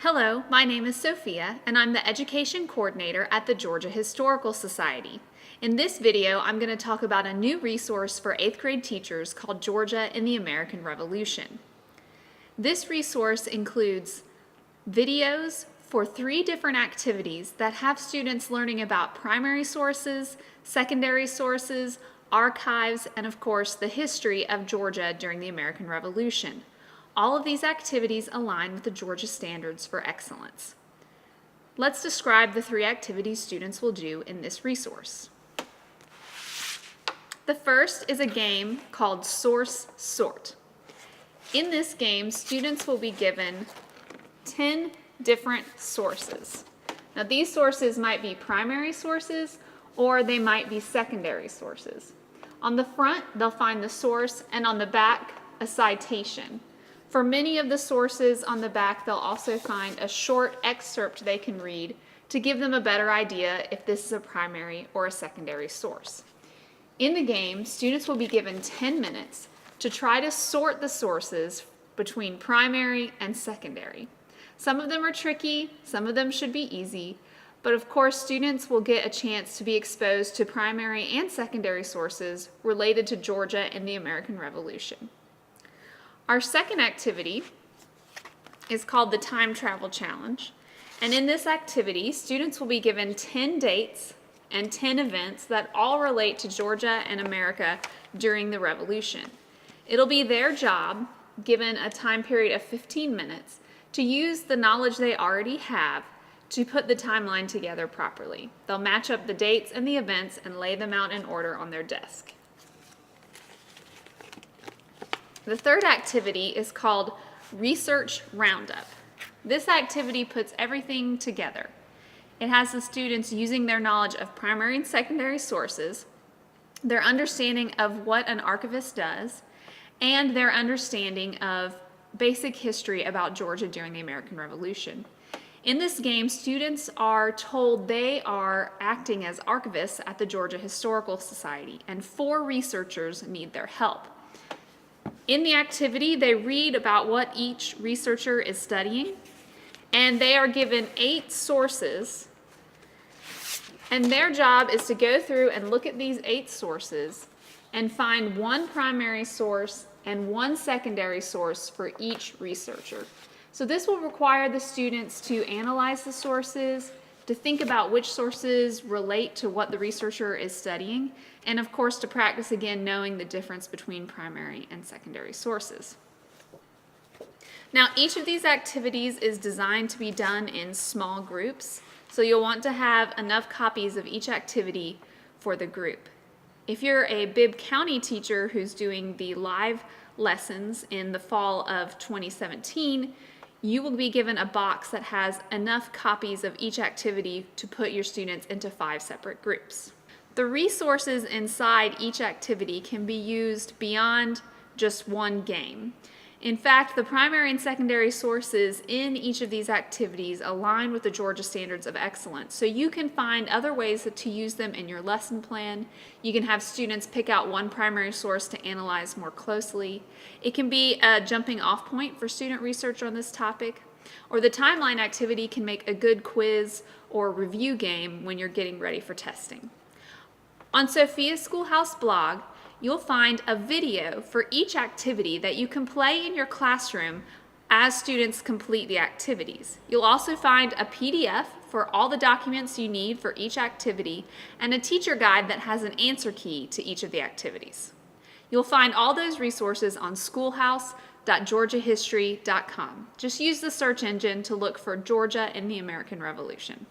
Hello, my name is Sophia, and I'm the Education Coordinator at the Georgia Historical Society. In this video, I'm going to talk about a new resource for 8th grade teachers called Georgia in the American Revolution. This resource includes videos for 3 different activities that have students learning about primary sources, secondary sources, archives, and of course the history of Georgia during the American Revolution. All of these activities align with the Georgia Standards for Excellence. Let's describe the 3 activities students will do in this resource. The first is a game called Source Sort. In this game, students will be given 10 different sources. Now, these sources might be primary sources or they might be secondary sources. On the front, they'll find the source, and on the back, a citation. For many of the sources on the back, they'll also find a short excerpt they can read to give them a better idea if this is a primary or a secondary source. In the game, students will be given 10 minutes to try to sort the sources between primary and secondary. Some of them are tricky, some of them should be easy, but of course students will get a chance to be exposed to primary and secondary sources related to Georgia and the American Revolution. Our second activity is called the Time Travel Challenge, and in this activity, students will be given 10 dates and 10 events that all relate to Georgia and America during the Revolution. It'll be their job, given a time period of 15 minutes, to use the knowledge they already have to put the timeline together properly. They'll match up the dates and the events and lay them out in order on their desk. The third activity is called Research Roundup. This activity puts everything together. It has the students using their knowledge of primary and secondary sources, their understanding of what an archivist does, and their understanding of basic history about Georgia during the American Revolution. In this game, students are told they are acting as archivists at the Georgia Historical Society, and 4 researchers need their help. In the activity, they read about what each researcher is studying, and they are given 8 sources, and their job is to go through and look at these 8 sources and find 1 primary source and 1 secondary source for each researcher. So this will require the students to analyze the sources, to think about which sources relate to what the researcher is studying, and of course to practice again knowing the difference between primary and secondary sources. Now, each of these activities is designed to be done in small groups, so you'll want to have enough copies of each activity for the group. If you're a Bibb County teacher who's doing the live lessons in the fall of 2017, you will be given a box that has enough copies of each activity to put your students into 5 separate groups. The resources inside each activity can be used beyond just one game. In fact, the primary and secondary sources in each of these activities align with the Georgia Standards of Excellence, so you can find other ways to use them in your lesson plan. You can have students pick out 1 primary source to analyze more closely. It can be a jumping off point for student research on this topic, or the timeline activity can make a good quiz or review game when you're getting ready for testing. On Sophia's Schoolhouse blog, you'll find a video for each activity that you can play in your classroom as students complete the activities. You'll also find a PDF for all the documents you need for each activity and a teacher guide that has an answer key to each of the activities. You'll find all those resources on schoolhouse.georgiahistory.com. Just use the search engine to look for Georgia in the American Revolution.